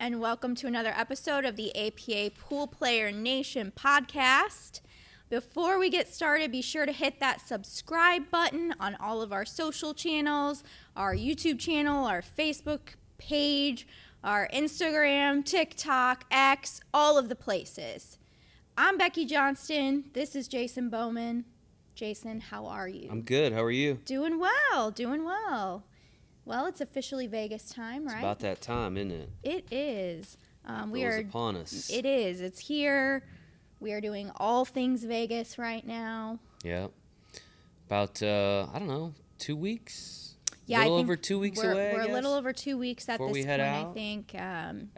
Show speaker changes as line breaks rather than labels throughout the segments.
and welcome to another episode of the APA Poolplayer Nation podcast. Before we get started, be sure to hit that subscribe button on all of our social channels, our YouTube channel, our Facebook page, our Instagram, TikTok, X, all of the places. I'm Becky Johnston. This is Jason Bowman. Jason, how are you?
I'm good. How are you?
Doing well. Well, it's officially Vegas time, right?
It's about that time, isn't it?
It is.
It's upon us.
It is. It's here. We are doing all things Vegas right now.
Yeah. About, 2 weeks?
Yeah,
a little over 2 weeks away,
We're a little over 2 weeks at
before
this
we head
point,
out.
I think.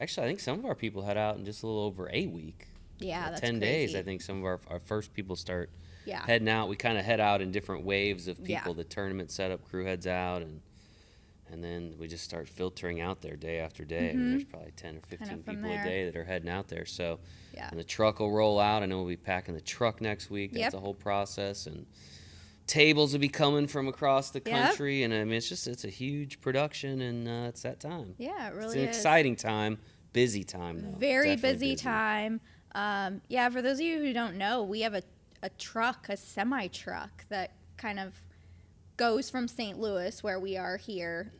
Actually, I think some of our people head out in just a little over a week.
Yeah, that's
10
crazy.
days, I think some of our first people start
Yeah.
heading out. We kind of head out in different waves of
Yeah.
people. The tournament setup crew heads out, and then we just start filtering out there day after day. I mean, there's probably 10 or 15
from
people
there.
a day that are heading out there. So,
Yeah.
and the truck will roll out. I know we'll be packing the truck next week. That's a whole process. And tables will be coming from across the country. And I mean, it's a huge production, and it's that time.
Yeah, it really
It's
is.
an exciting time, busy time, though.
Very
Definitely
busy time. For those of you who don't know, we have a truck, a semi-truck that kind of goes from St. Louis, where we are here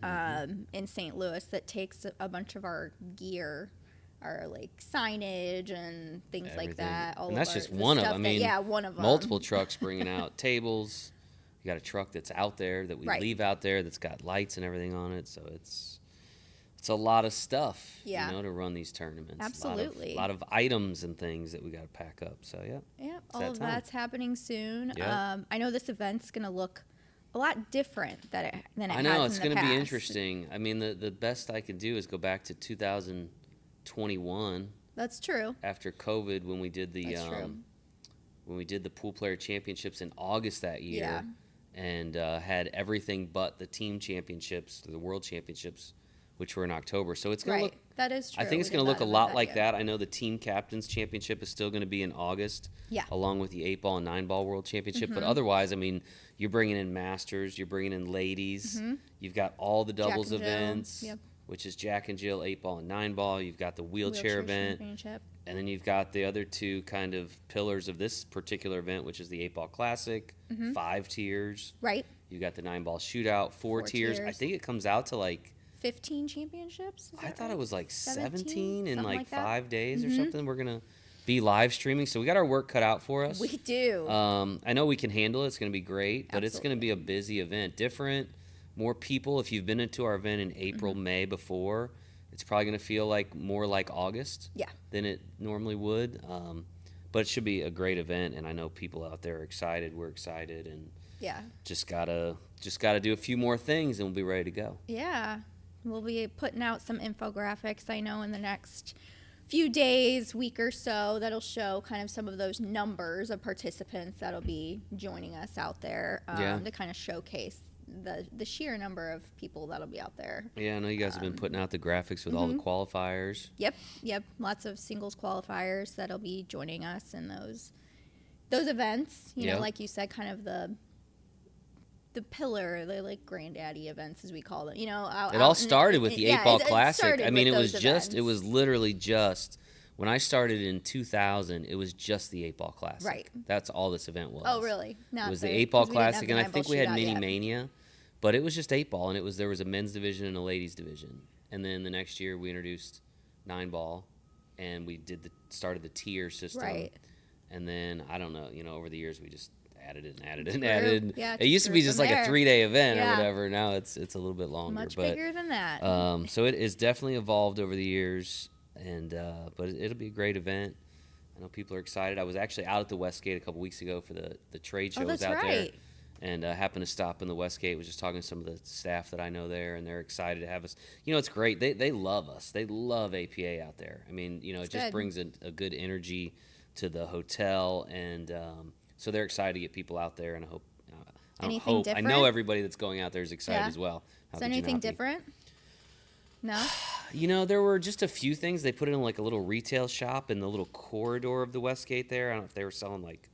in St. Louis, that takes a bunch of our gear, our like signage and things like that.
And that's just one of them. I mean,
one of them.
multiple trucks bringing out tables. You got a truck that's out there that we leave out there that's got lights and everything on it. So it's a lot of stuff, to run these tournaments.
Absolutely.
A lot of items and things that we got to pack up. So,
Yeah, all of that's happening soon.
Yeah.
I know this event's going to look a lot different than it has in the past.
I know, it's going to be interesting. I mean, the best I could do is go back to 2021.
That's true.
After COVID, when we did the Poolplayer Championships in August that year, and had everything but the team championships, the World Championships, which were in October. So it's going to look.
That is true.
I think it's going to look a lot like that. I know the Team Captains Championship is still going to be in August.
Yeah.
Along with the 8-ball and 9-ball World Championship. But otherwise, I mean, you're bringing in Masters, you're bringing in Ladies. You've got all the doubles events, which is Jack and Jill, 8-ball and 9-ball. You've got the wheelchair event. And then you've got the other two kind of pillars of this particular event, which is the 8-ball Classic, 5 tiers.
Right.
You've got the 9-ball Shootout, 4 tiers. I think it comes out to like
15 championships?
I thought it was like 17 in like 5 days or
Mm-hmm.
something. We're going to be live streaming. So we got our work cut out for us.
We do.
I know we can handle it. It's going to be great, but it's going to be a busy event. Different, more people. If you've been into our event in April, May before, it's probably going to feel like more like August than it normally would. But it should be a great event, and I know people out there are excited. We're excited, and just gotta do a few more things, and we'll be ready to go.
Yeah. We'll be putting out some infographics, I know, in the next few days, week or so, that'll show kind of some of those numbers of participants that'll be joining us out there to kind of showcase the sheer number of people that'll be out there.
Yeah, I know you guys have been putting out the graphics with all the qualifiers.
Yep. Lots of singles qualifiers that'll be joining us in those events. You know, like you said, kind of the pillar, the like granddaddy events, as we call them. You know,
it all started with the 8-ball Classic. I mean, it was literally just when I started in 2000. It was just the 8-ball Classic.
Right.
That's all this event was.
Oh, really?
It was the 8-ball Classic, and I think we had Mini Mania, but it was just 8-ball, and there was a men's division and a ladies division, and then the next year we introduced 9-ball, and we started the tier system.
Right.
And then I don't know, over the years we just added.
Yeah,
it used to be just like a 3-day event or whatever. Now it's a little bit longer.
Much bigger than that.
So it has definitely evolved over the years, and but it'll be a great event. I know people are excited. I was actually out at the Westgate a couple weeks ago for the trade shows out there, and happened to stop in the Westgate. Was just talking to some of the staff that I know there, and they're excited to have us. It's great. They love us. They love APA out there. I mean, it just brings a good energy to the hotel, and so they're excited to get people out there, and I hope. I know everybody that's going out there is excited as well.
Is there anything different? No?
There were just a few things. They put in like a little retail shop in the little corridor of the Westgate there. I don't know if they were selling like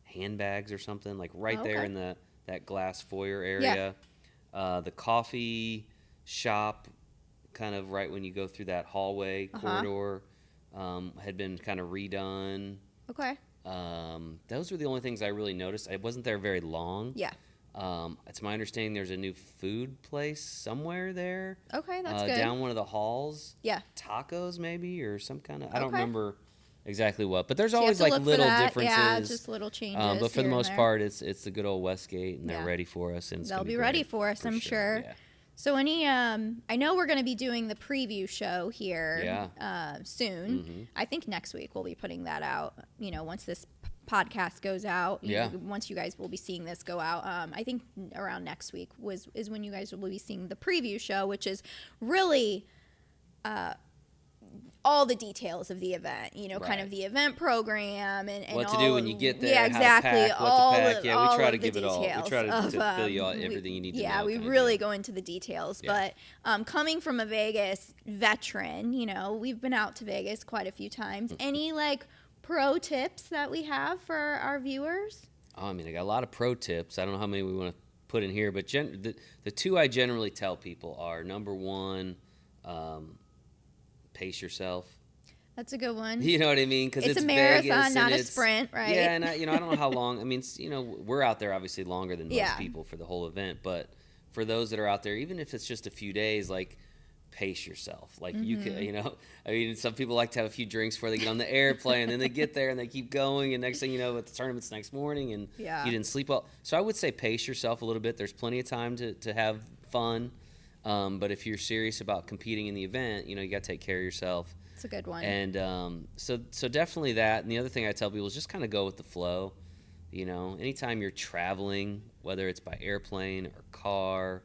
handbags or something, like there in that glass foyer area. The coffee shop kind of right when you go through that hallway corridor, had been kind of redone.
Okay.
Those were the only things I really noticed. I wasn't there very long.
Yeah.
It's my understanding there's a new food place somewhere there.
Okay, that's good.
Down one of the halls.
Yeah.
Tacos maybe, or some kind of, I don't remember exactly what, but there's always
you have
like
to look
little
for that.
differences.
Yeah, just little changes.
But for the most part, it's the good old Westgate, and they're ready for us. And
they'll be ready for us, I'm sure.
Yeah.
So I know we're going to be doing the preview show here soon.
Mm-hmm.
I think next week we'll be putting that out, once this podcast goes out. Once you guys will be seeing this go out. I think around next week is when you guys will be seeing the preview show, which is really all the details of the event, kind of the event program and
what
all
to do when you get there.
Yeah, exactly.
How to pack, what to pack.
All
we try to
of
give
the
it all. We try to fill you all everything you need to know.
Yeah, we really go into the details. Yeah. But coming from a Vegas veteran, we've been out to Vegas quite a few times. Any pro tips that we have for our viewers?
Oh, I mean, I got a lot of pro tips. I don't know how many we want to put in here, but the two I generally tell people are, number one, pace yourself.
That's a good one.
You know what I mean? Because
it's a marathon, not a sprint, right?
Yeah, and I don't know how long. I mean, we're out there obviously longer than most people for the whole event, but for those that are out there, even if it's just a few days, pace yourself. You can, I mean, some people like to have a few drinks before they get on the airplane, and then they get there and they keep going, and next thing you know, the tournament's next morning, and you didn't sleep well. So I would say pace yourself a little bit. There's plenty of time to have fun, but if you're serious about competing in the event, you got to take care of yourself.
It's a good one.
And so definitely that. And the other thing I tell people is just kind of go with the flow. Anytime you're traveling, whether it's by airplane or car,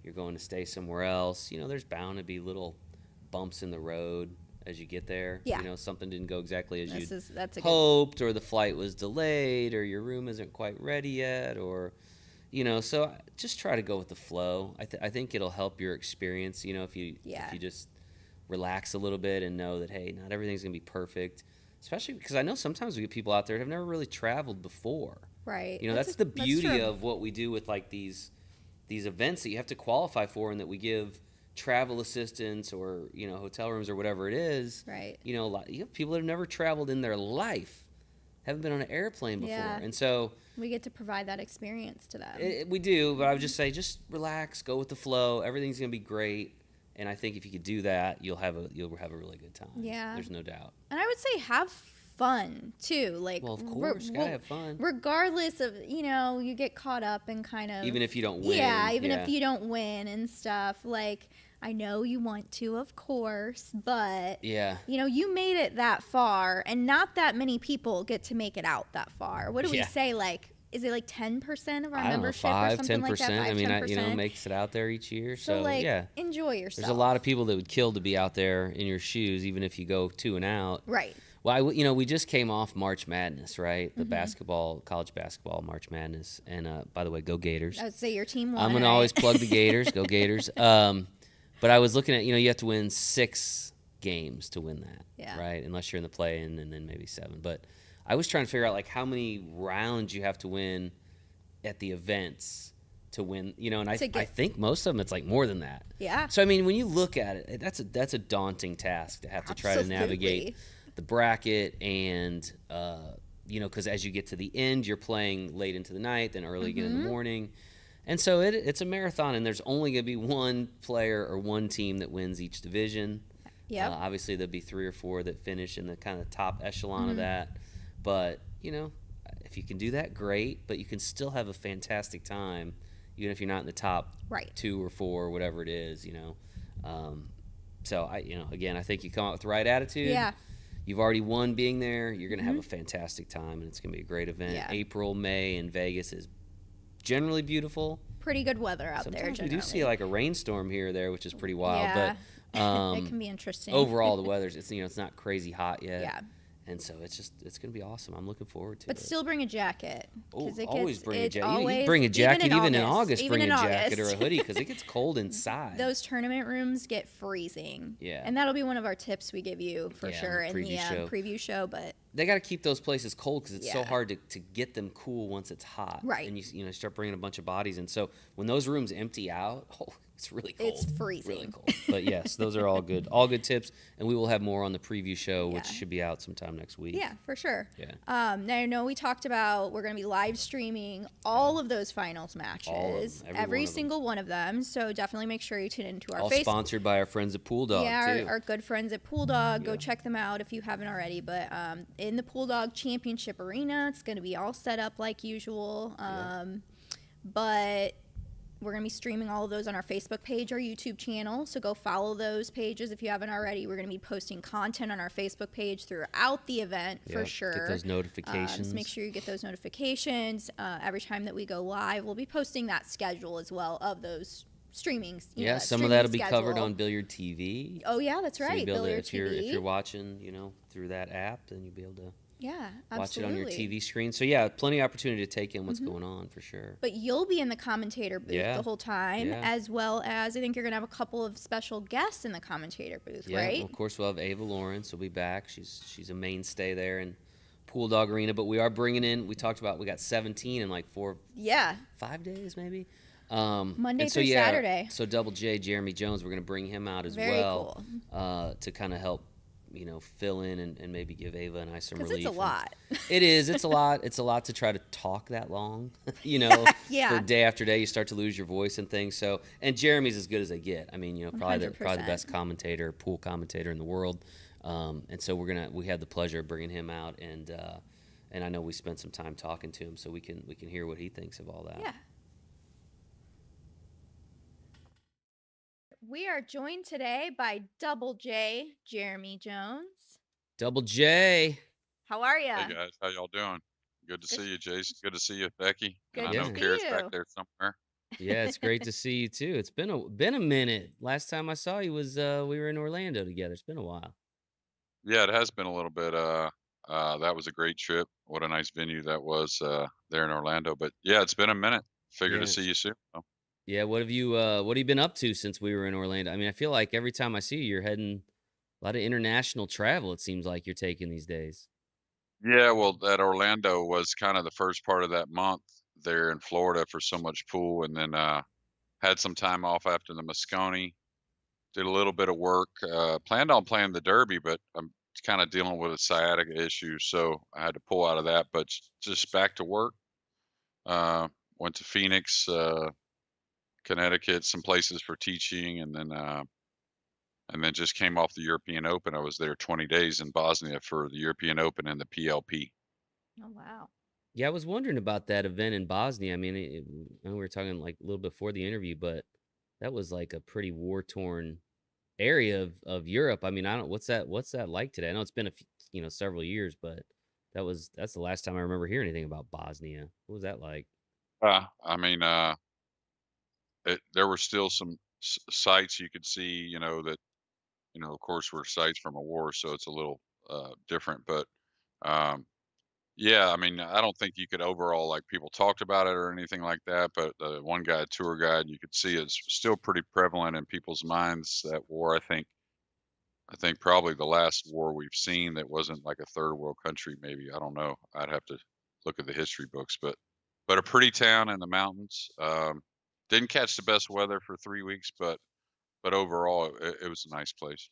you're going to stay somewhere else, there's bound to be little bumps in the road as you get there.
Yeah.
Something didn't go exactly as you
hoped,
or the flight was delayed, or your room isn't quite ready yet, or, so just try to go with the flow. I think it'll help your experience, if you just relax a little bit and know that, hey, not everything's going to be perfect, especially because I know sometimes we get people out there that have never really traveled before.
Right.
That's the beauty of what we do with these events that you have to qualify for, and that we give travel assistance or hotel rooms or whatever it is.
Right.
You have people that have never traveled in their life, haven't been on an airplane before, and so
we get to provide that experience to them.
We do, but I would just say, just relax, go with the flow. Everything's gonna be great, and I think if you could do that, you'll have a really good time.
Yeah,
there's no doubt.
And I would say have fun too.
Well, of course, gotta have fun.
Regardless of, you get caught up in kind of,
even if you don't win.
Yeah, if you don't win and stuff. I know you want to, of course, but you made it that far, and not that many people get to make it out that far. What do we say? Is it 10% of our membership or something
10%?
Like that? 5,
I mean,
10%?
Makes it out there each year. So
enjoy yourself.
There's a lot of people that would kill to be out there in your shoes, even if you go 2 and out.
Right.
Well, we just came off March Madness, right? The college basketball March Madness. And by the way, go Gators.
I would say your team won.
I'm going to always plug the Gators. Go Gators. But I was looking at, you have to win 6 games to win that, right? Unless you're in the play-in, and then maybe 7. But I was trying to figure out, how many rounds you have to win at the events to win, and I think most of them, it's more than that.
Yeah.
So, I mean, when you look at it, that's a daunting task to have to try to navigate the bracket, and because as you get to the end, you're playing late into the night, then early again in the morning, and so it's a marathon, and there's only going to be one player or one team that wins each division.
Yeah.
Obviously, there'll be 3 or 4 that finish in the kind of top echelon of that, but if you can do that, great. But you can still have a fantastic time, even if you're not in the top 2 or 4 or whatever it is. So again, I think you come out with the right attitude.
Yeah.
You've already won being there. You're going to have a fantastic time, and it's going to be a great event.
Yeah.
April, May in Vegas is generally beautiful.
Pretty good weather out
Sometimes
there. Generally.
We do see a rainstorm here or there, which is pretty wild.
Yeah.
But
it can be interesting.
Overall, the weather's it's not crazy hot yet.
Yeah.
And so it's going to be awesome. I'm looking forward to it.
But still bring a jacket.
Always bring a jacket. You bring a jacket even in August. Bring a jacket or a hoodie, because it gets cold inside.
Those tournament rooms get freezing.
Yeah.
And that'll be one of our tips we give you for sure in the preview show. But
they got to keep those places cold, because it's so hard to get them cool once it's hot.
Right.
And you start bringing a bunch of bodies in. So when those rooms empty out, It's really cold.
It's freezing.
Really cold. But yes, those are all good tips, and we will have more on the preview show, which should be out sometime next week.
Yeah, for sure.
Yeah.
Now I know we talked about we're going to be live streaming all of those finals matches, every single one of them. So definitely make sure you tune into our
all
Facebook.
Sponsored by our friends at Pool Dog.
Yeah, our good friends at Pool Dog. Go check them out if you haven't already. But in the Pool Dog Championship Arena, it's going to be all set up like usual. But we're going to be streaming all of those on our Facebook page, our YouTube channel. So go follow those pages if you haven't already. We're going to be posting content on our Facebook page throughout the event for sure.
Get those notifications.
Just make sure you get those notifications. Every time that we go live, we'll be posting that schedule as well of those streamings.
Some of that will be covered on Billiard TV.
Oh, yeah, that's right.
So
Billiard TV.
If you're watching, through that app, then you'll be able to watch it on your TV screen. So, plenty of opportunity to take in what's going on for sure.
But you'll be in the commentator booth the whole time, as well as I think you're going to have a couple of special guests in the commentator booth, right?
Well, of course, we'll have Ava Lawrence will be back. She's a mainstay there in Pool Dog Arena. But we are bringing in, we talked about, we got 17 in like 5 days maybe.
Monday through Saturday.
So Double J, Jeremy Jones, we're going to bring him out as well to kind of help fill in and maybe give Ava and I some relief.
It's a lot.
It is. It's a lot. It's a lot to try to talk that long. For day after day, you start to lose your voice and things. So, and Jeremy's as good as they get. I mean, probably the best pool commentator in the world. And so we had the pleasure of bringing him out, and I know we spent some time talking to him, so we can hear what he thinks of all that.
Yeah. We are joined today by Double J, Jeremy Jones.
Double J.
How are you?
Hey guys, how y'all doing? Good to see you, Jason. Good to see you, Becky.
Good
and I know Kara's back there somewhere.
Yeah, it's great to see you too. It's been a minute. Last time I saw you was we were in Orlando together. It's been a while.
Yeah, it has been a little bit. That was a great trip. What a nice venue that was there in Orlando. But yeah, it's been a minute. Figure to see you soon.
Yeah, what have you been up to since we were in Orlando? I mean, I feel like every time I see you, you're heading a lot of international travel. It seems like you're taking these days.
Yeah, well, that Orlando was kind of the first part of that month there in Florida for so much pool, and then had some time off after the Moscone. Did a little bit of work. Planned on playing the Derby, but I'm kind of dealing with a sciatica issue, so I had to pull out of that. But just back to work. Went to Phoenix, Connecticut, some places for teaching, and then just came off the European Open. I was there 20 days in Bosnia for the European Open and the PLP.
Oh, wow.
Yeah, I was wondering about that event in Bosnia. I mean, I know we were talking like a little before the interview, but that was like a pretty war-torn area of Europe. I mean, what's that like today? I know it's been several years, but that's the last time I remember hearing anything about Bosnia. What was that like?
I mean, there were still some sites you could see, that, of course, were sites from a war, so it's a little different. But yeah, I mean, I don't think you could overall, like, people talked about it or anything like that. But the one guy, tour guide, you could see it's still pretty prevalent in people's minds, that war. I think probably the last war we've seen that wasn't like a third world country, maybe. I don't know. I'd have to look at the history books, but a pretty town in the mountains. Didn't catch the best weather for 3 weeks, but overall it was a nice place.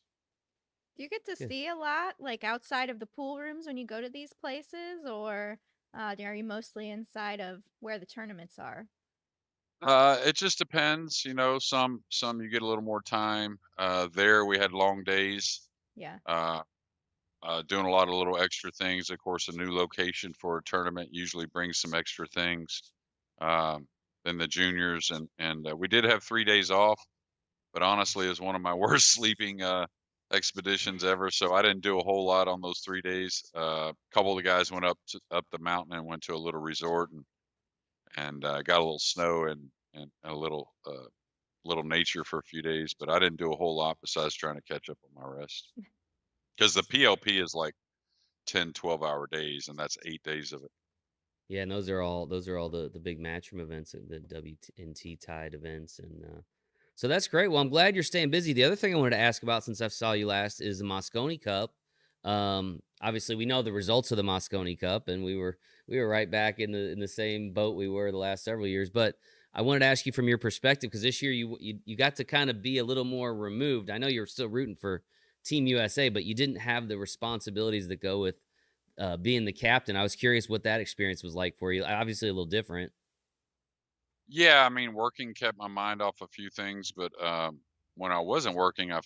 Do you get to see a lot, like outside of the pool rooms when you go to these places, or are you mostly inside of where the tournaments are?
It just depends, some you get a little more time. There we had long days.
Yeah.
Doing a lot of little extra things. Of course, a new location for a tournament usually brings some extra things. Than the juniors, and we did have 3 days off, but honestly, it was one of my worst sleeping expeditions ever. So I didn't do a whole lot on those 3 days. A couple of the guys went up the mountain and went to a little resort and got a little snow and a little nature for a few days. But I didn't do a whole lot besides trying to catch up on my rest. Because the PLP is like 10, 12-hour days, and that's 8 days of it.
Yeah, and those are all the big matchroom events, the WNT tied events, and so that's great. Well, I'm glad you're staying busy. The other thing I wanted to ask about since I saw you last is the Moscone Cup. Obviously, we know the results of the Moscone Cup, and we were right back in the same boat we were the last several years. But I wanted to ask you from your perspective, because this year you got to kind of be a little more removed. I know you're still rooting for Team USA, but you didn't have the responsibilities that go with being the captain. I was curious what that experience was like for you. Obviously, a little different.
Yeah, I mean, working kept my mind off a few things, but when I wasn't working, I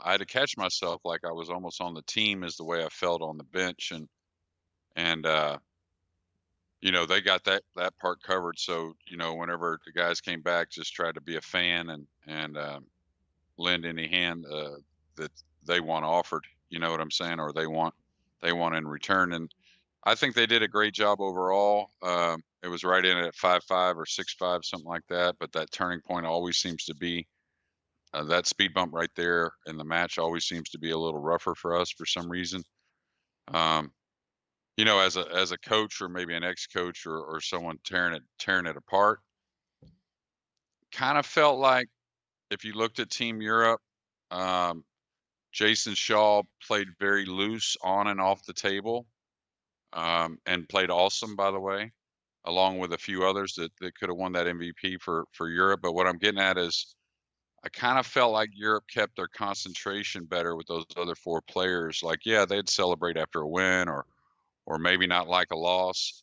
had to catch myself like I was almost on the team is the way I felt on the bench, and they got that part covered. So whenever the guys came back, just tried to be a fan and lend any hand that they want offered. You know what I'm saying, or they want in return. And I think they did a great job overall. It was right in at 5-5 or 6-5, something like that. But that turning point always seems to be that speed bump right there in the match always seems to be a little rougher for us for some reason. Um, as a coach or maybe an ex-coach or someone tearing it apart, kind of felt like if you looked at Team Europe, um, Jason Shaw played very loose on and off the table, and played awesome, by the way, along with a few others that could have won that MVP for Europe. But what I'm getting at is I kind of felt like Europe kept their concentration better with those other four players. Like, yeah, they'd celebrate after a win or maybe not like a loss.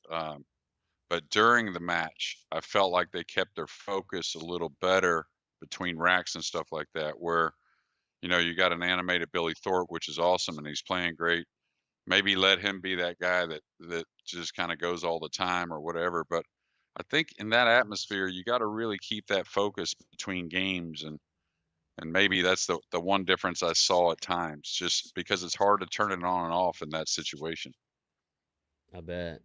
But during the match, I felt like they kept their focus a little better between racks and stuff like that, where, you got an animated Billy Thorpe, which is awesome, and he's playing great. Maybe let him be that guy that just kind of goes all the time or whatever. But I think in that atmosphere, you got to really keep that focus between games, and maybe that's the one difference I saw at times, just because it's hard to turn it on and off in that situation.
I bet.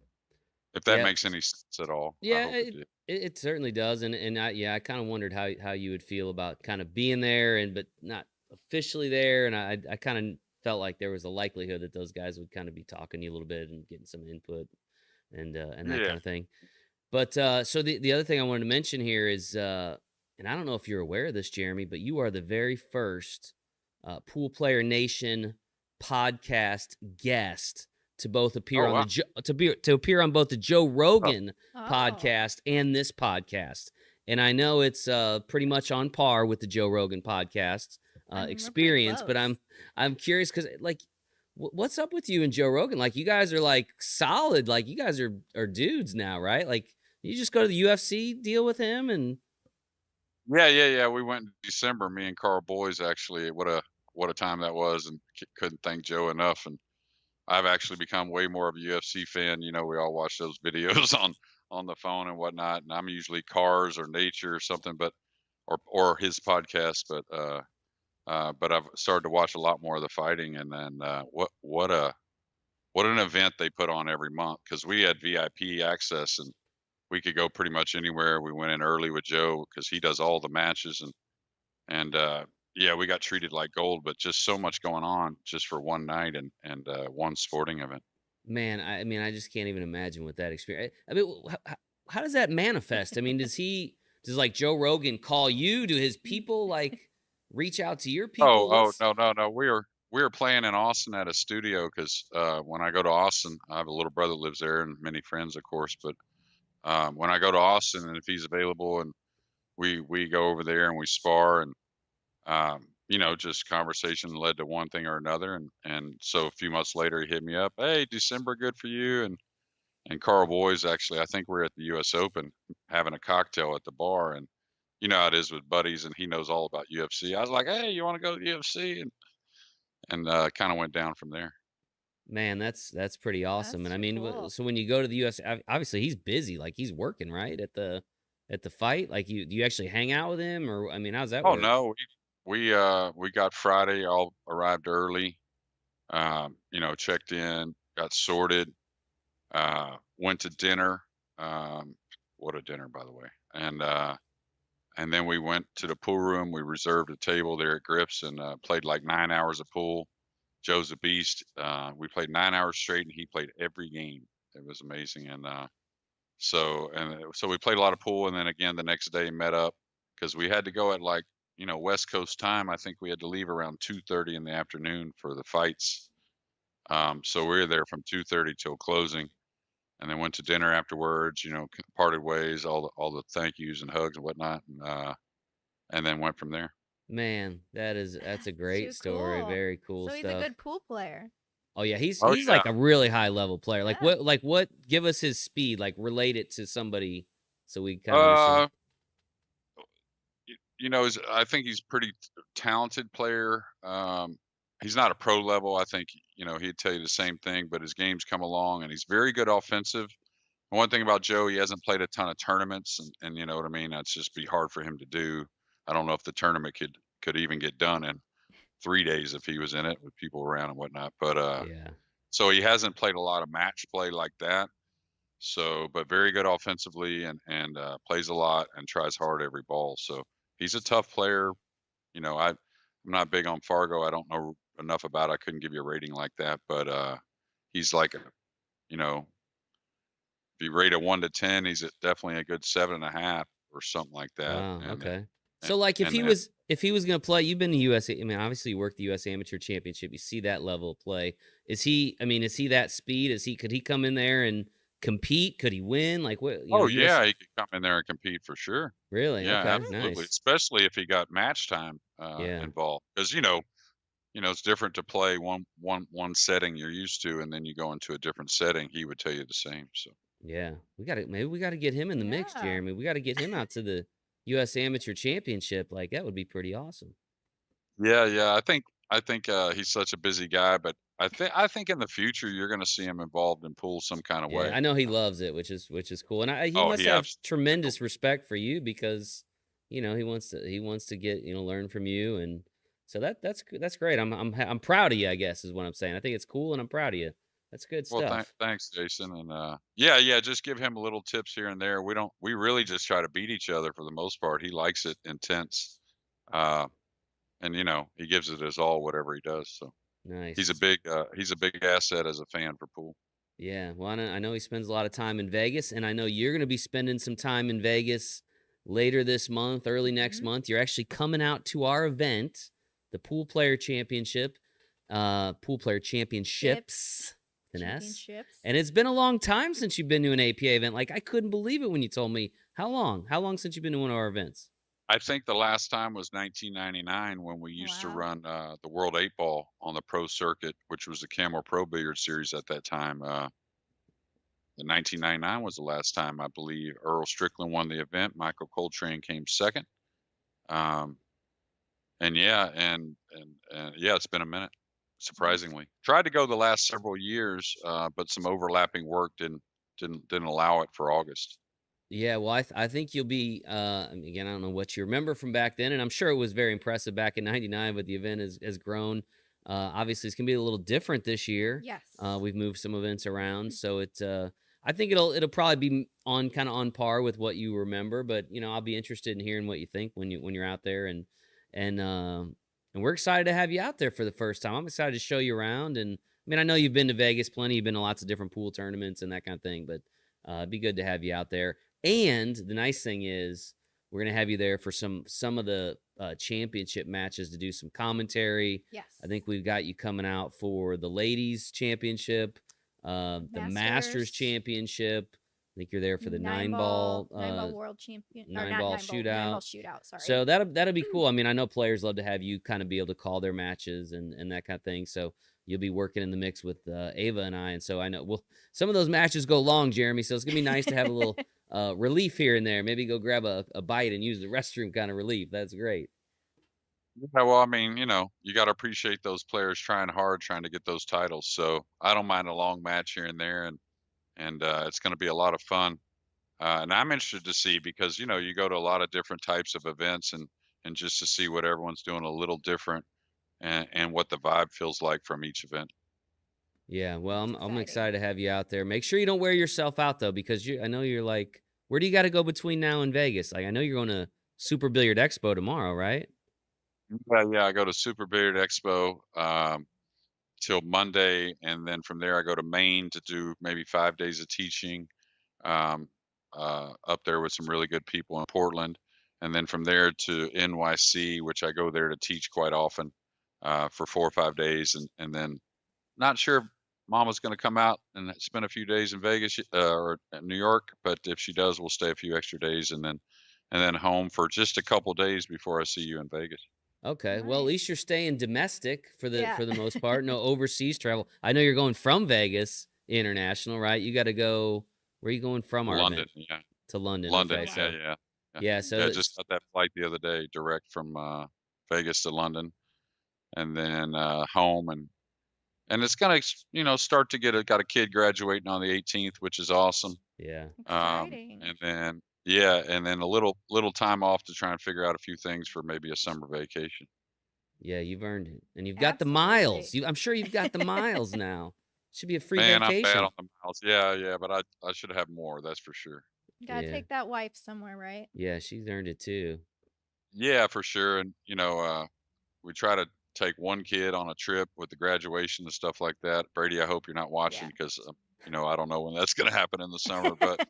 If that
Yeah.
makes any sense at all. I
Yeah,
hope it did.
it certainly does, and I kind of wondered how you would feel about kind of being there but not officially there, and I kind of felt like there was a likelihood that those guys would kind of be talking to you a little bit and getting some input and that
Yeah.
kind of thing. But so the other thing I wanted to mention here is, and I don't know if you're aware of this, Jeremy, but you are the very first Pool Player Nation podcast guest to both appear
Oh,
on
wow.
to appear on both the Joe Rogan
Oh.
podcast and this podcast. And I know it's pretty much on par with the Joe Rogan podcast experience, but I'm curious because like, what's up with you and Joe Rogan? Like, you guys are like solid. Like, you guys are dudes now, right? Like, you just go to the UFC deal with him and.
Yeah. We went in December, me and Carl Boys, actually. What a time that was, and couldn't thank Joe enough. And I've actually become way more of a UFC fan. We all watch those videos on the phone and whatnot. And I'm usually cars or nature or something, or his podcast. But I've started to watch a lot more of the fighting. And then what an event they put on every month, because we had VIP access and we could go pretty much anywhere. We went in early with Joe because he does all the matches, and yeah, we got treated like gold. But just so much going on just for one night and one sporting event.
Man, I mean, I just can't even imagine what that experience. I mean, how does that manifest? I mean, does like Joe Rogan call you? Do his people like reach out to your people?
No. We were playing in Austin at a studio because when I go to Austin, I have a little brother that lives there and many friends, of course. But when I go to Austin, and if he's available, and we go over there and we spar, and just conversation led to one thing or another, and so a few months later he hit me up, hey, December good for you? And Carl Boys, actually, I think we're at the US Open having a cocktail at the bar, and you know how it is with buddies, and he knows all about UFC. I was like, hey, you want to go to the UFC? And kind of went down from there.
Man, that's pretty awesome.
That's
And I mean,
cool.
so when you go to the US, obviously he's busy, like he's working, right, at the fight. Like, do you actually hang out with him, or I mean, how's that
Oh
work?
no, we got Friday, all arrived early, checked in, got sorted, went to dinner. What a dinner, by the way. And then we went to the pool room. We reserved a table there at Grips and played like 9 hours of pool. Joe's a beast. We played 9 hours straight, and he played every game. It was amazing. And so we played a lot of pool, and then again the next day met up because we had to go at like West Coast time. I think we had to leave around 2:30 in the afternoon for the fights. So we were there from 2:30 till closing, and then went to dinner afterwards. Parted ways, all the thank yous and hugs and whatnot, and then went from there.
Man, that's a
That's too
great story.
cool.
Very cool
So he's a
stuff.
good pool player.
Oh yeah,
Oh
he's
yeah.
like a really high level player.
Yeah.
Like what give us his speed, like relate it to somebody so we kind of understand.
Uh, I think he's pretty talented player. He's not a pro level. I think he'd tell you the same thing, but his game's come along, and he's very good offensive. And one thing about Joe, he hasn't played a ton of tournaments, and you know what I mean. That's just be hard for him to do. I don't know if the tournament could even get done in 3 days if he was in it with people around and whatnot. But
Yeah.
so he hasn't played a lot of match play like that. So, but very good offensively, and plays a lot and tries hard every ball. So he's a tough player. I'm not big on Fargo. I don't know enough about it. I couldn't give you a rating like that, but he's like you know, if you rate a 1 to 10, he's definitely a good 7.5 or something like that.
Wow.
And
Okay.
and
So like
and,
if he was gonna play, you've been to USA. I mean, obviously you worked the US Amateur Championship. You see that level of play. Is he? I mean, is he that speed? Could he come in there and compete? Could he win? Like what?
oh
US.
yeah, he could come in there and compete for sure.
Really?
Yeah,
Okay.
absolutely.
Nice.
Especially if he got match time
Yeah.
involved, because it's different to play one setting you're used to, and then you go into a different setting. He would tell you the same. So
Yeah, maybe we got to get him in the mix,
Yeah.
Jeremy. We got to get him out to the U.S. Amateur Championship. Like that would be pretty awesome.
yeah, I think he's such a busy guy, but I think in the future you're going to see him involved in pool some kind of
Yeah,
way.
I know he loves it, which is cool, and he
Oh,
must
he
have
absolutely will.
tremendous respect for you because he wants to get learn from you, and so that's great. I'm proud of you. I guess is what I'm saying. I think it's cool, and I'm proud of you. That's good
Well,
stuff.
thanks, Jason, and yeah, just give him little tips here and there. We really just try to beat each other for the most part. He likes it intense, uh, and he gives it his all, whatever he does. So
Nice.
he's a big asset as a fan for pool.
Yeah, well, I know he spends a lot of time in Vegas, and I know you're going to be spending some time in Vegas later this month, early next
Mhm.
month. You're actually coming out to our event, the Pool Player Championship, Pool Player Championships, with an S.
Championships.
And it's been a long time since you've been to an APA event. Like I couldn't believe it when you told me. How long? How long since you've been to one of our events?
I think the last time was 1999 when we used to
Wow.
run the World 8 Ball on the pro circuit, which was the Camel Pro Billiard Series at that time. The 1999 was the last time, I believe. Earl Strickland won the event. Michael Coltrane came second. Um, and yeah, and yeah, it's been a minute. Surprisingly, tried to go the last several years, but some overlapping work didn't allow it for August.
Yeah, well, I think you'll be. Again, I don't know what you remember from back then, and I'm sure it was very impressive back in '99. But the event has grown. Obviously, it's gonna be a little different this year.
Yes.
We've moved some events around, so I think it'll probably be on kind of on par with what you remember. But I'll be interested in hearing what you think when you're out there, and we're excited to have you out there for the first time. I'm excited to show you around, and I mean, I know you've been to Vegas plenty. You've been to lots of different pool tournaments and that kind of thing, but it'd be good to have you out there. And the nice thing is, we're gonna have you there for some of the championship matches to do some commentary.
Yes.
I think we've got you coming out for the ladies championship, the Masters championship. I think you're there for the nine ball
world champion.
nine ball shootout.
9 ball shootout. Sorry.
So that'll be cool. I mean, I know players love to have you kind of be able to call their matches and that kind of thing. So you'll be working in the mix with Ava and I, and so I know some of those matches go long, Jeremy. So it's gonna be nice to have a little relief here and there. Maybe go grab a bite and use the restroom kind of relief. That's great.
Yeah, well, I mean, you got to appreciate those players trying hard, trying to get those titles. So I don't mind a long match here and there, and it's going to be a lot of fun. And I'm interested to see because you go to a lot of different types of events, and just to see what everyone's doing a little different, and what the vibe feels like from each event.
Yeah, well, I'm
exciting.
excited to have you out there. Make sure you don't wear yourself out though, because I know you're like, where do you got to go between now and Vegas? Like, I know you're going to Super Billiard Expo tomorrow, right?
Yeah, I go to Super Billiard Expo till Monday, and then from there I go to Maine to do maybe 5 days of teaching um, up there with some really good people in Portland, and then from there to NYC, which I go there to teach quite often for 4 or 5 days, and then not sure Mama's going to come out and spend a few days in Vegas or New York, but if she does, we'll stay a few extra days and then home for just a couple days before I see you in Vegas.
Okay.
Nice.
Well, at least you're staying domestic for the
Yeah.
for the most part. No overseas travel. I know you're going from Vegas international, right? You got to go. Where are you going from? Our
London,
event?
yeah.
To London.
London,
Okay.
yeah,
So
yeah.
yeah. So
Yeah, just
it's
got that flight the other day, direct from Vegas to London, and then home, and it's gonna start to got a kid graduating on the 18th, which is awesome.
yeah.
Exciting.
And then and then a little time off to try and figure out a few things for maybe a summer vacation.
Yeah, you've earned it, and you've got the
Absolutely.
miles. I'm sure you've got the miles now. Should be a free
Man, I'm bad
vacation.
on the miles. Yeah, but I should have more, that's for sure.
Gotta
Yeah.
take that wife somewhere, right?
Yeah, she's earned it too.
Yeah, for sure. And we try to take one kid on a trip with the graduation and stuff like that. Brady, I hope you're not watching
Yeah.
because I don't know when that's going to happen in the summer, but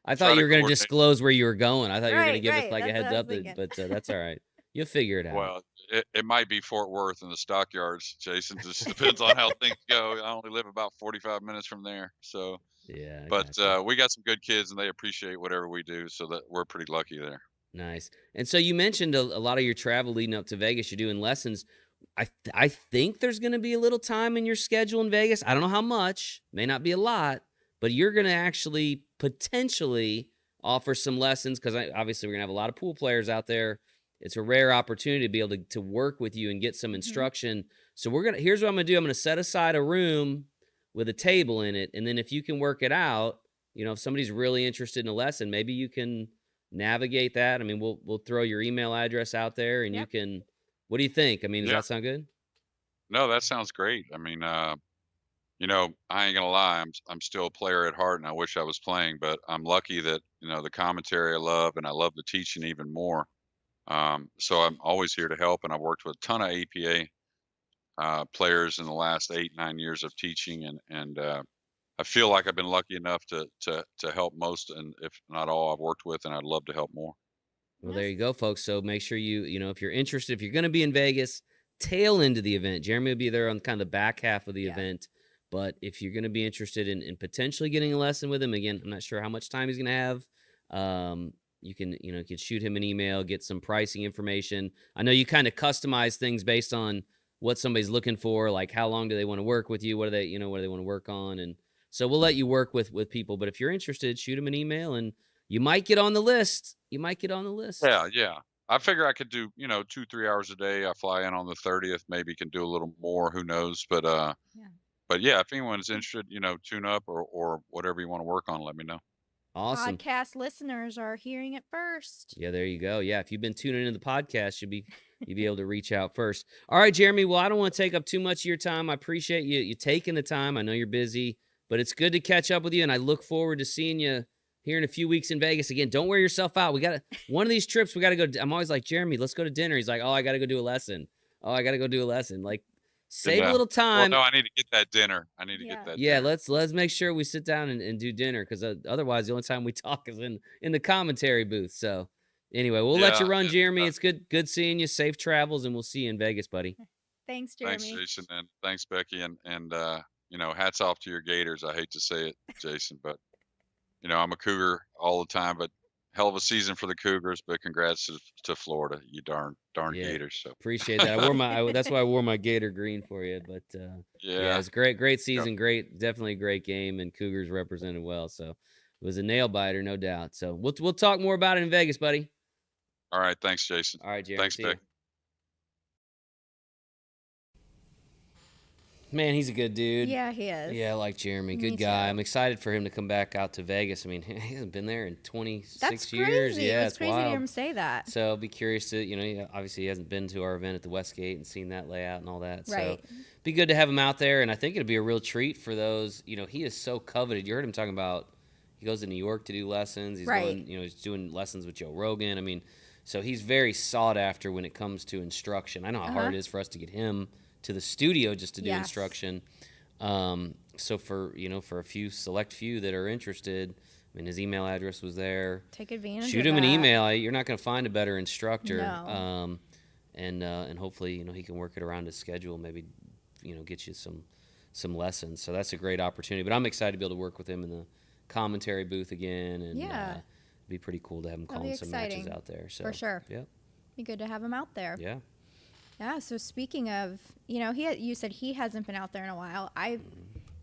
I
try
thought
to
you were going to
coordinate.
disclose where you were going. I thought you were going to
Right,
give us
right.
like a
That's what
heads
I
up,
was thinking.
but that's all right. You'll figure it out.
Well, it might be Fort Worth in the stockyards, Jason. Just depends on how things go. I only live about 45 minutes from there, so.
Yeah, I
But
gotcha.
we got some good kids, and they appreciate whatever we do, so that we're pretty lucky there.
Nice. And so you mentioned a lot of your travel leading up to Vegas. You're doing lessons. I think there's going to be a little time in your schedule in Vegas. I don't know how much. May not be a lot, but you're going to actually potentially offer some lessons because obviously we're going to have a lot of pool players out there. It's a rare opportunity to be able to work with you and get some instruction. So here's what I'm going to do. I'm going to set aside a room with a table in it, and then if you can work it out, if somebody's really interested in a lesson, maybe you can navigate that. I mean, we'll throw your email address out there, and you can. What do you think? I mean, does that sound good?
No, that sounds great. I mean, I ain't gonna lie, I'm still a player at heart, and I wish I was playing, but I'm lucky that the commentary I love, and I love the teaching even more. So I'm always here to help, and I've worked with a ton of APA players in the last 8-9 years of teaching, and I feel like I've been lucky enough to help most, and if not all, I've worked with, and I'd love to help more.
Well, there you go, folks. So make sure if you're interested, if you're going to be in Vegas, tail into the event. Jeremy will be there on kind of the back half of the event. But if you're going to be interested in potentially getting a lesson with him, again, I'm not sure how much time he's going to have. You can shoot him an email, get some pricing information. I know you kind of customize things based on what somebody's looking for, like how long do they want to work with you, what do they want to work on, and so we'll let you work with people. But if you're interested, shoot him an email, and you might get on the list.
Yeah. I figure I could do 2-3 hours a day. I fly in on the 30th, maybe can do a little more. Who knows? But yeah, if anyone's interested, tune up or whatever you want to work on, let me know.
Awesome.
Podcast listeners are hearing it first.
Yeah, there you go. Yeah, if you've been tuning into the podcast, you'll be able to reach out first. All right, Jeremy. Well, I don't want to take up too much of your time. I appreciate you taking the time. I know you're busy, but it's good to catch up with you, and I look forward to seeing you here in a few weeks in Vegas. Again, don't wear yourself out. One of these trips, we got to go. I'm always like, Jeremy, let's go to dinner. He's like, oh, I got to go do a lesson. Like, save a little time.
Well, no, I need to get that dinner.
Yeah, let's make sure we sit down and do dinner, because otherwise the only time we talk is in the commentary booth. So anyway, we'll let you run, Jeremy. It's good seeing you. Safe travels, and we'll see you in Vegas, buddy.
Thanks, Jeremy.
Thanks, Jason, and thanks, Becky, and hats off to your Gators. I hate to say it, Jason, but I'm a Cougar all the time, but hell of a season for the Cougars. But congrats to Florida, you darn Gators. So
appreciate that. I wore that's why I wore my Gator green for you. But yeah, it's great season, definitely a great game, and Cougars represented well. So it was a nail biter, no doubt. So we'll talk more about it in Vegas, buddy.
All right, thanks, Jason.
All right, Jeremy.
Thanks, Becky.
Man, he's a good dude.
Yeah, he is.
Yeah, I like Jeremy. Good guy. I'm excited for him to come back out to Vegas. I mean, he hasn't been there in 26 years. Yeah,
it's crazy
wild.
to hear him say that.
So I'll be curious to, obviously he hasn't been to our event at the Westgate and seen that layout and all that.
Right.
So be good to have him out there, and I think it'd be a real treat for those. He is so coveted. You heard him talking about he goes to New York to do lessons. He's going, he's doing lessons with Joe Rogan. I mean, so he's very sought after when it comes to instruction. I know how hard it is for us to get him to the studio just to do instruction. So for a select few that are interested, I mean, his email address was there.
Take advantage.
Shoot him an email. You're not going to find a better instructor.
No.
And hopefully, he can work it around his schedule. Maybe, get you some some lessons. So that's a great opportunity. But I'm excited to be able to work with him in the commentary booth again, and it'd be pretty cool to have him calling some matches out there. So
for sure.
Yep.
Be good to have him out there.
Yeah.
Yeah. So speaking of, you said he hasn't been out there in a while.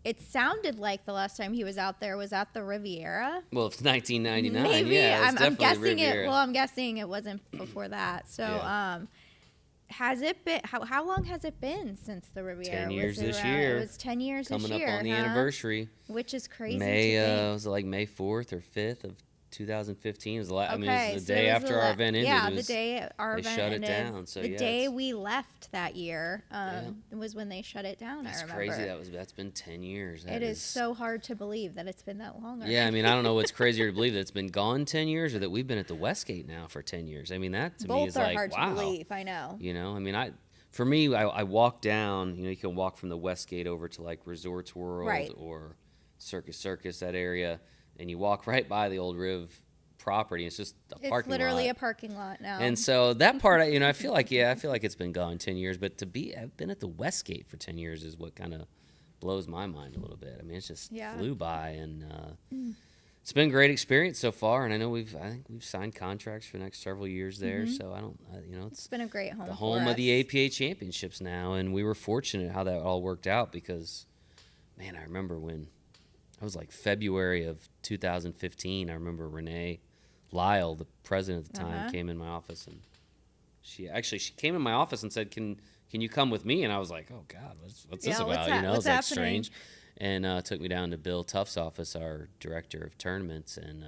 It sounded like the last time he was out there was at the Riviera.
Well, it's 1999.
Maybe.
Yeah,
I'm guessing
Riviera.
I'm guessing it wasn't before that. So, has it been? How long has it been since the Riviera?
10 years this
around?
year.
It was 10 years
Coming
this year.
up on the anniversary.
Which is crazy.
Was it like May 4th or 5th of 2015? It was I mean, it was the day after our event ended.
Yeah, the day our event ended.
They shut it down. So
the day we left that year was when they shut it down.
That's
I remember.
crazy. That's been 10 years.
It is so hard to believe that it's been that long.
Yeah, I mean, I don't know what's crazier to believe, that it's been gone 10 years or that we've been at the Westgate now for 10 years. I mean, that to me is like, wow.
Both are hard to believe. I know.
I mean, for me, I walk down. You can walk from the Westgate over to like Resorts World or Circus, that area, and you walk right by the old Riv property. It's just a parking lot.
It's literally a parking lot now.
And so that part, I feel like it's been gone 10 years, but I've been at the Westgate for 10 years is what kind of blows my mind a little bit. I mean, it's just flew by, and it's been a great experience so far. And I know I think we've signed contracts for the next several years there. So it's
been a great home.
The home of the APA Championships now, and we were fortunate how that all worked out because, man, I remember when it was like February of 2015. I remember Renee Lyle, the president at the time, came in my office, and she came in my office and said, "Can you come with me?" And I was like, "Oh God, what's this about?" It's like strange. And took me down to Bill Tuff's office, our director of tournaments, and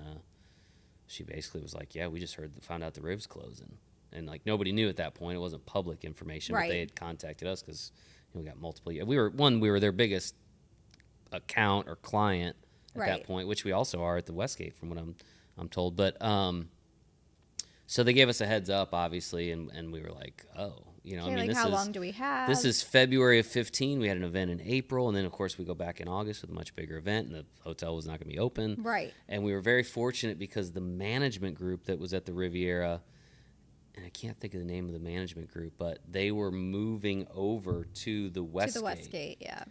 she basically was like, "Yeah, we just found out the Riv's closing," and like nobody knew at that point. It wasn't public information, but they had contacted us because we got multiple. We were their biggest account or client at that point, which we also are at the Westgate, from what I'm told. But so they gave us a heads up, obviously, and we were like, oh,
how long do we have?
This is February of 15. We had an event in April, and then of course we go back in August with a much bigger event, and the hotel was not going to be open.
Right.
And we were very fortunate because the management group that was at the Riviera, and I can't think of the name of the management group, but they were moving over to the Westgate.
To the Westgate, yeah.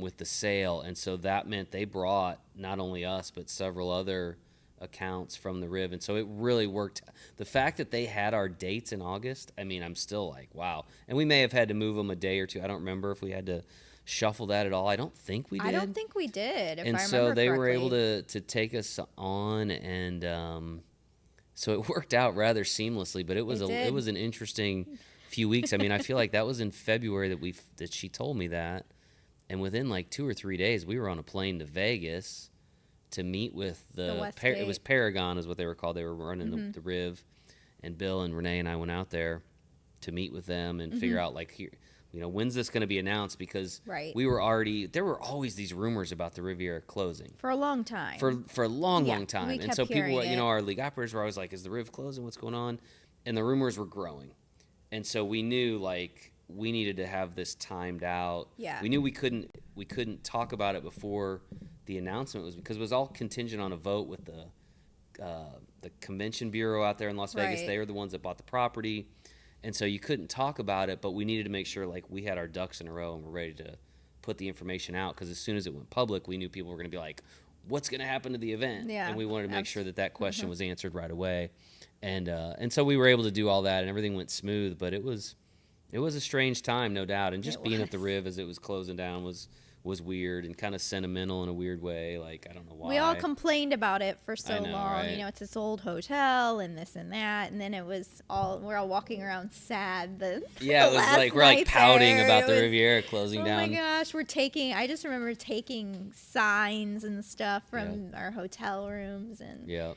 With the sale, and so that meant they brought not only us but several other accounts from the Riv, and so it really worked. The fact that they had our dates in August, I mean, I'm still like, wow. And we may have had to move them a day or two. I don't remember if we had to shuffle that at all. I don't think we did.
I don't think we did, if I
and
remember
so they
correctly.
were able to take us on, and so it worked out rather seamlessly. But it was an interesting few weeks. I mean, I feel like that was in February that she told me that, and within like 2 or 3 days, we were on a plane to Vegas to meet with it was Paragon is what they were called. They were running the Riv, and Bill and Renee and I went out there to meet with them and figure out when's this going to be announced, because there were always these rumors about the Riviera closing
for a long time.
For a long time.
And
so people, our league operators were always like, is the Riv closing? What's going on? And the rumors were growing. And so we knew like we needed to have this timed out.
Yeah.
We knew we couldn't talk about it before the announcement was, because it was all contingent on a vote with the convention bureau out there in Las Vegas. They were the ones that bought the property, and so you couldn't talk about it, but we needed to make sure like we had our ducks in a row and we're ready to put the information out, because as soon as it went public, we knew people were going to be like, what's going to happen to the event? And we wanted to make sure that question was answered right away, and so we were able to do all that, and everything went smooth. But it was a strange time, no doubt, and just being at the Riv as it was closing down was weird and kind of sentimental in a weird way. Like, I don't know why.
We all complained about it for so long.
Right?
It's this old hotel and this and that, and then we're all walking around sad. It was
like we're like pouting about the Riviera closing down.
Oh my gosh, I just remember taking signs and stuff from our hotel rooms, and I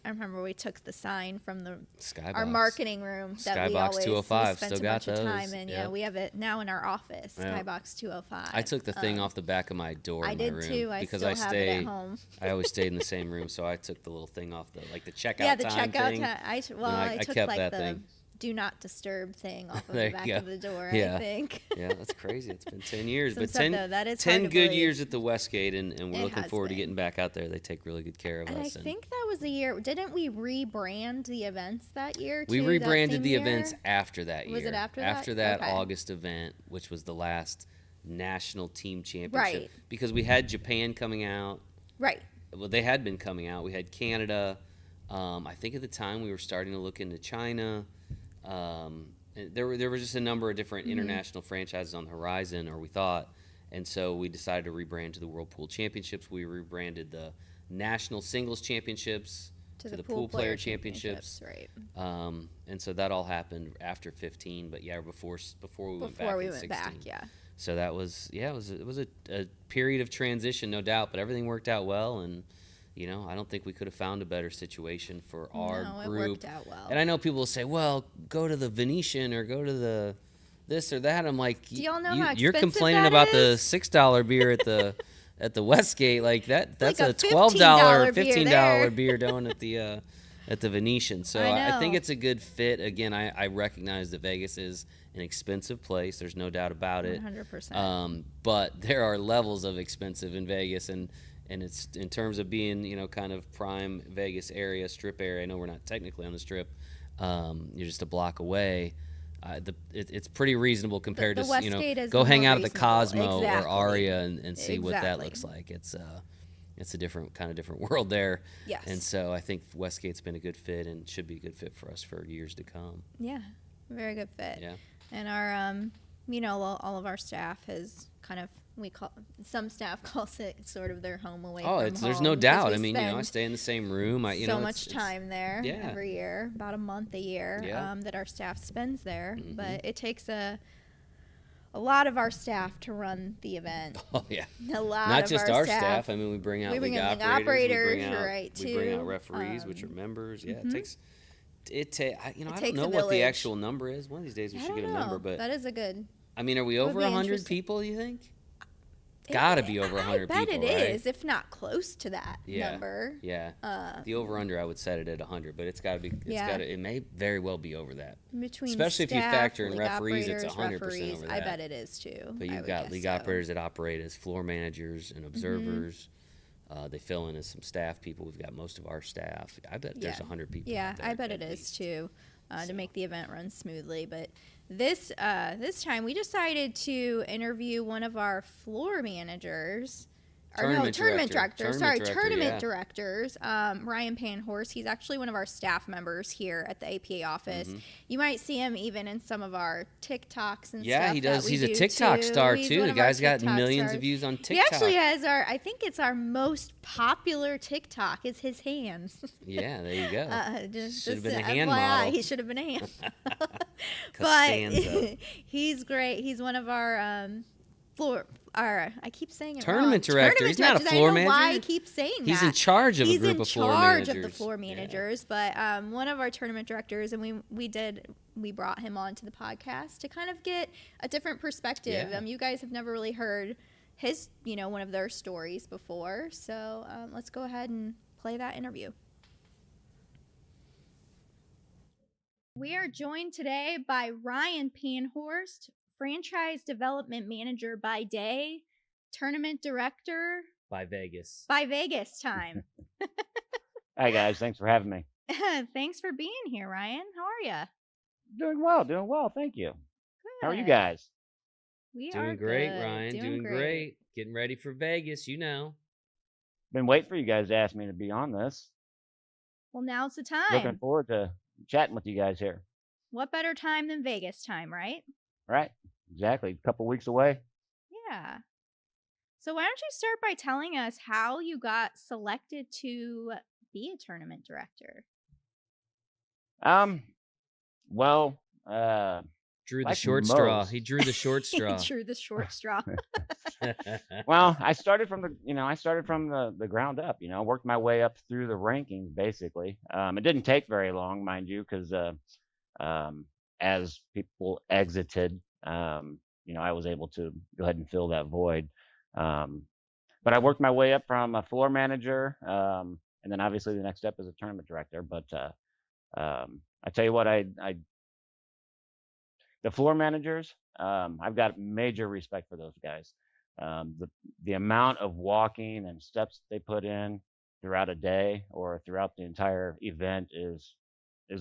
remember we took the sign from our marketing room that we
Skybox
always
205
spent
still
a
got
bunch of
those.
time in. We have it now in our office, Skybox 205.
I took the thing off the back of my door in my room.
I did too.
Because
I still have it at home.
I always stayed in the same room, so I took the little thing off the checkout time.
Yeah, the checkout time. I took
kept
like
that
the
thing.
do not disturb thing off of the back of the door,
yeah.
I think.
Yeah, that's crazy. It's been 10 years.
But
10 good years at the Westgate, and we're looking forward to getting back out there. They take really good care of us.
And I think that was the year. Didn't we rebrand the events that year, too?
We rebranded the events after that year.
Was it after that?
After that August event, which was the last national team championship.
Right.
Because we had Japan coming out.
Right.
Well, they had been coming out. We had Canada. I think at the time we were starting to look into China. There were just a number of different international franchises on the horizon, or we thought. And so we decided to rebrand to the World Pool Championships. We rebranded the National Singles Championships to the Poolplayer Championships.
Right.
And so that all happened after 15, but yeah, before we went back.
Before we
in
went
16.
back, yeah.
So that was it was a period of transition, no doubt, but everything worked out well, and I don't think we could have found a better situation for our group.
It worked out well.
And I know people will say, well, go to the Venetian or go to the this or that. I'm like,
do y'all know how expensive
you're complaining
that
about
is?
the $6 beer at the Westgate, like that's
like
a
$12,
$15 beer down at the Venetian. So I think it's a good fit. Again, I recognize that Vegas is an expensive place. There's no doubt about it.
100%.
But there are levels of expensive in Vegas, and it's in terms of being, kind of prime Vegas area, strip area. I know we're not technically on the strip. You're just a block away. It's pretty reasonable compared
the
to,
Westgate is
go hang
more
out at the Cosmo
exactly.
or Aria and see what that
Exactly.
looks like. It's a different world there.
Yes.
And so I think Westgate's been a good fit and should be a good fit for us for years to come.
Yeah, very good fit.
Yeah.
And our, all of our staff has kind of, some staff calls it sort of their home away from home.
There's no doubt. I mean, I stay in the same room.
Much time there every year, about a month a year, that our staff spends there.
Mm-hmm.
But it takes a lot of our staff to run the event.
Oh yeah,
a lot.
Not
of
just our staff. I mean, we bring out league operators. We bring out referees, which are members. Yeah,
mm-hmm.
I don't know what the actual number is. One of these days we should get a number, but
that is a good.
I mean, are we over 100 people? You think? Gotta be over 100 people,
I bet it is, if not close to that number.
Yeah. The over/under, I would set it at 100, but it's got to be. It may very well be over that. Especially if you factor in referees, it's 100% over that.
I bet it is too.
But you've got league operators that operate as floor managers and observers. Mm-hmm. They fill in as some staff people. We've got most of our staff. I bet there's 100 people.
Yeah, I bet it is too, to make the event run smoothly. But this time we decided to interview one of our floor managers. Tournament directors. Ryan Panhorst. He's actually one of our staff members here at the APA office. Mm-hmm. You might see him even in some of our TikToks and stuff.
Yeah, he does. He's a TikTok star too. The guy's got millions of views on TikTok.
He actually has I think it's our most popular TikTok. It's his hands.
Yeah, there you go. Should have been a hand
FYI,
model.
He should have been a hand. But he's great. He's one of our I keep saying it
tournament wrong. Director. He's not a floor manager.
Why I keep saying that.
He's in charge of a group of floor managers.
He's in charge of the floor managers, but one of our tournament directors, and we brought him on to the podcast to kind of get a different perspective.
Yeah.
You guys have never really heard his, one of their stories before, so let's go ahead and play that interview. We are joined today by Ryan Panhorst, Franchise Development Manager by day, Tournament Director
by Vegas.
By Vegas time.
Hi, guys. Thanks for having me.
Thanks for being here, Ryan. How are you?
Doing well. Thank you.
Good.
How are you guys?
We
doing
are
great,
good.
Ryan. Doing great. Getting ready for Vegas,
Been waiting for you guys to ask me to be on this.
Well, now's the time.
Looking forward to chatting with you guys here.
What better time than Vegas time, right?
Right. Exactly. A couple weeks away.
Yeah. So why don't you start by telling us how you got selected to be a tournament director?
Drew the short straw. He drew the short straw.
He drew the short straw.
Well, I started from the ground up, worked my way up through the rankings, basically. It didn't take very long, mind you, because as people exited, I was able to go ahead and fill that void. But I worked my way up from a floor manager, and then obviously the next step is a tournament director. But I tell you what, the floor managers, I've got major respect for those guys. The amount of walking and steps they put in throughout a day or throughout the entire event is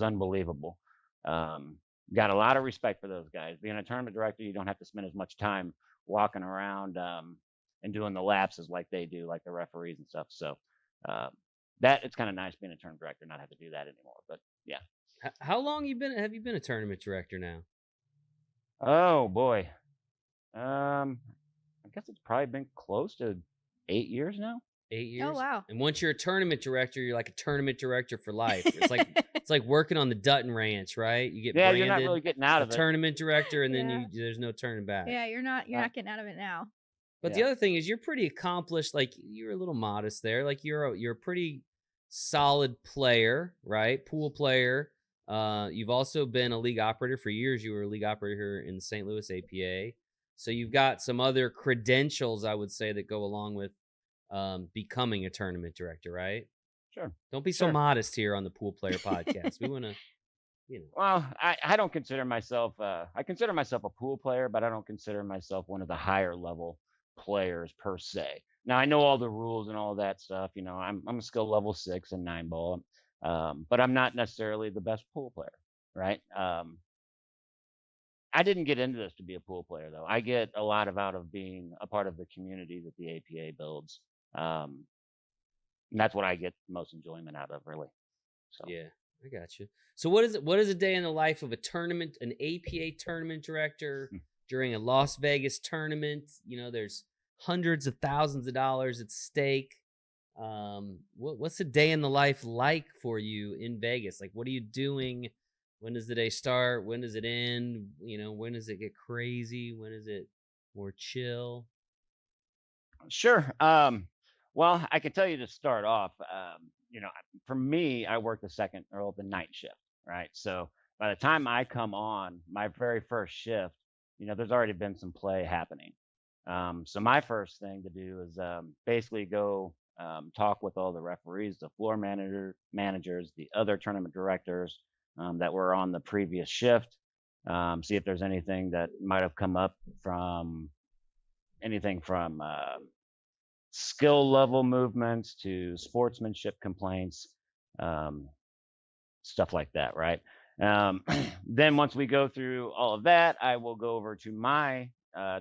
unbelievable. Got a lot of respect for those guys. Being a tournament director, you don't have to spend as much time walking around and doing the lapses like they do, like the referees and stuff. So that it's kind of nice being a tournament director, not have to do that anymore. But yeah.
How long have you been a tournament director now?
Oh boy. I guess it's probably been close to 8 years now.
8 years.
Oh wow!
And once you're a tournament director, you're like a tournament director for life. It's like working on the Dutton Ranch, right? You get branded
you're not really getting out of it.
Tournament director, and then there's no turning back.
Yeah, you're not getting out of it now.
But the other thing is, you're pretty accomplished. Like, you're a little modest there. Like, you're a pretty solid player, right? Pool player. You've also been a league operator for years. You were a league operator here in the St. Louis APA. So you've got some other credentials, I would say, that go along with becoming a tournament director, right?
Sure.
Don't be so modest here on the Pool Player Podcast. We want to,
Well, I don't consider myself. I consider myself a pool player, but I don't consider myself one of the higher level players per se. Now I know all the rules and all that stuff. I'm a skill level 6 and 9 ball, but I'm not necessarily the best pool player, right? I didn't get into this to be a pool player, though. I get a lot out of being a part of the community that the APA builds. And that's what I get most enjoyment out of, really. So
yeah, I got you. So what is a day in the life of an APA tournament director during a Las Vegas tournament? There's hundreds of thousands of dollars at stake. What's a day in the life like for you in Vegas? Like, what are you doing? When does the day start? When does it end? When does it get crazy? When is it more chill?
Sure. Well, I can tell you to start off, for me, I work the night shift, right? So by the time I come on my very first shift, there's already been some play happening. So my first thing to do is basically go talk with all the referees, the floor managers, the other tournament directors that were on the previous shift, see if there's anything that might have come up from skill level movements to sportsmanship complaints, stuff like that, right? Then once we go through all of that, I will go over to my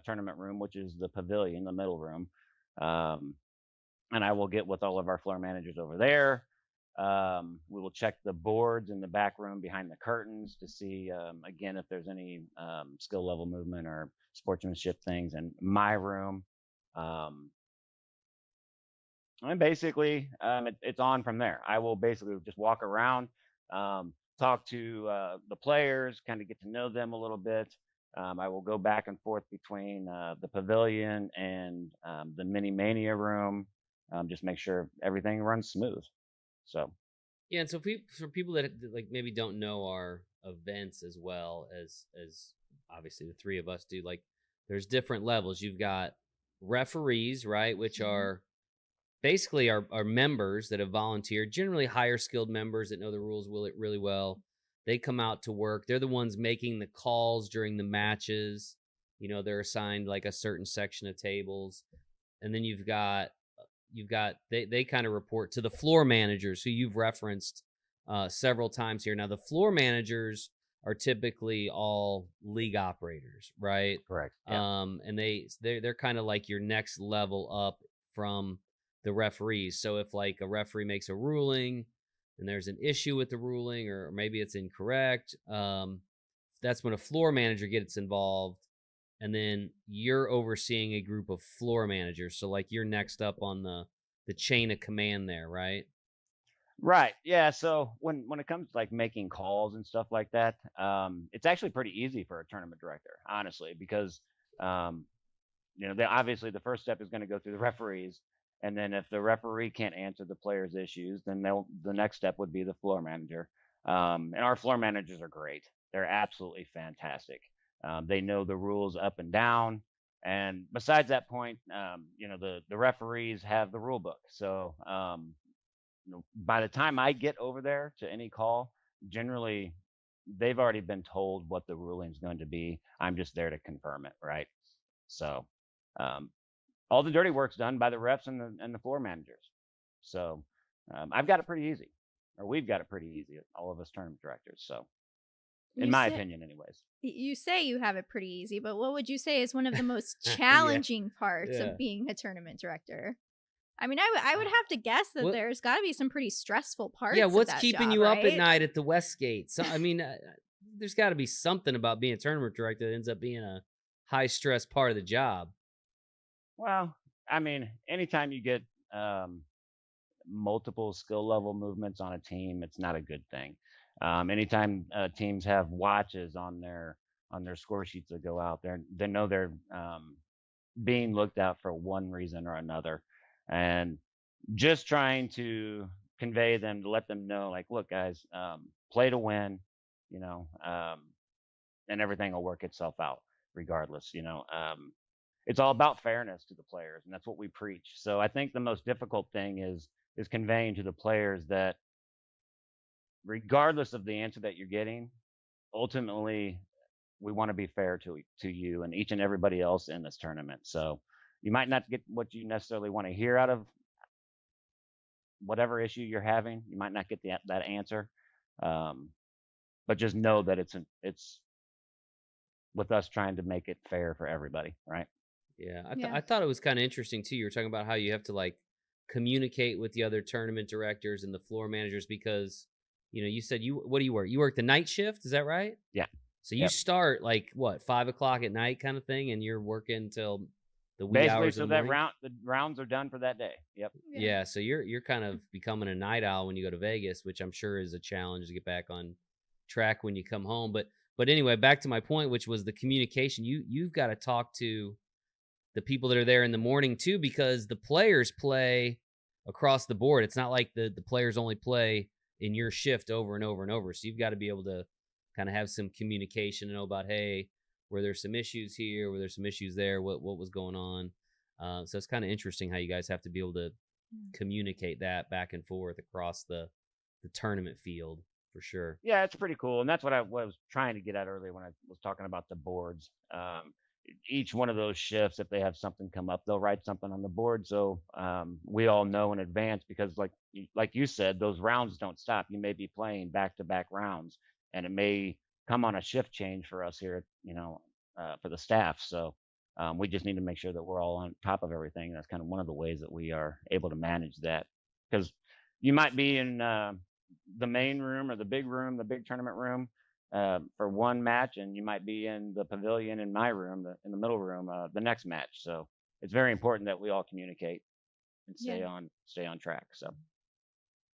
tournament room, which is the pavilion, the middle room, and I will get with all of our floor managers over there. We will check the boards in the back room behind the curtains to see, again, if there's any skill level movement or sportsmanship things in my room. And basically, it's on from there. I will basically just walk around, talk to the players, kind of get to know them a little bit. I will go back and forth between the pavilion and the mini mania room, just make sure everything runs smooth. So
yeah, and so for people that like maybe don't know our events as well as obviously the three of us do, like there's different levels. You've got referees, right, which are basically our members that have volunteered, generally higher skilled members that know the rules really well. They come out to work. They're the ones making the calls during the matches. They're assigned like a certain section of tables. And then you've got they kind of report to the floor managers, who you've referenced several times here. Now, the floor managers are typically all league operators, right?
Correct. Yeah.
And they're kind of like your next level up from the referees. So if like a referee makes a ruling and there's an issue with the ruling, or maybe it's incorrect, that's when a floor manager gets involved. And then you're overseeing a group of floor managers. So like you're next up on the chain of command there, right?
Right. Yeah. So when it comes to like making calls and stuff like that, it's actually pretty easy for a tournament director, honestly, because obviously the first step is going to go through the referees. And then if the referee can't answer the player's issues, then the next step would be the floor manager. And our floor managers are great. They're absolutely fantastic. They know the rules up and down. And besides that point, the referees have the rule book. So by the time I get over there to any call, generally they've already been told what the ruling is going to be. I'm just there to confirm it, right? So all the dirty work's done by the refs and the floor managers. So I've got it pretty easy, or we've got it pretty easy, all of us tournament directors. So in my opinion, anyways.
You say you have it pretty easy, but what would you say is one of the most challenging parts of being a tournament director? I mean, I would have to guess that there's got to be some pretty stressful parts.
Yeah, what's
of that
keeping
job,
you
right?
up at night at the Westgate? So, I mean, there's got to be something about being a tournament director that ends up being a high stress part of the job.
Well, I mean, anytime you get multiple skill level movements on a team, it's not a good thing. Anytime teams have watches on their score sheets that go out there, they know they're being looked at for one reason or another, and just trying to convey them to let them know, like, look, guys, play to win, you know, and everything will work itself out regardless. It's all about fairness to the players, and that's what we preach. So I think the most difficult thing is conveying to the players that regardless of the answer that you're getting, ultimately we want to be fair to you and each and everybody else in this tournament. So you might not get what you necessarily want to hear out of whatever issue you're having. You might not get that answer, but just know that it's with us trying to make it fair for everybody, right?
Yeah, I thought it was kind of interesting too. You were talking about how you have to like communicate with the other tournament directors and the floor managers because, you said what do you work? You work the night shift, is that right?
Yeah.
So you start like what, 5 o'clock at night kind of thing, and you're working till the wee
basically
hours
so
of the morning?
the rounds are done for that day. Yep.
Yeah, so you're kind of becoming a night owl when you go to Vegas, which I'm sure is a challenge to get back on track when you come home. But anyway, back to my point, which was the communication. You've got to talk to the people that are there in the morning too, because the players play across the board. It's not like the players only play in your shift over and over and over. So you've got to be able to kind of have some communication and know about, hey, were there some issues here? Were there some issues there? What was going on? So it's kind of interesting how you guys have to be able to communicate that back and forth across the tournament field for sure.
Yeah, it's pretty cool. And that's what I was trying to get at earlier when I was talking about the boards. Each one of those shifts, if they have something come up, they'll write something on the board. So we all know in advance, because like you said, those rounds don't stop. You may be playing back-to-back rounds, and it may come on a shift change for us here, for the staff. So we just need to make sure that we're all on top of everything. That's kind of one of the ways that we are able to manage that, because you might be in the main room or the big tournament room for one match, and you might be in the pavilion in my room, in the middle room, the next match. So it's very important that we all communicate and stay on track. So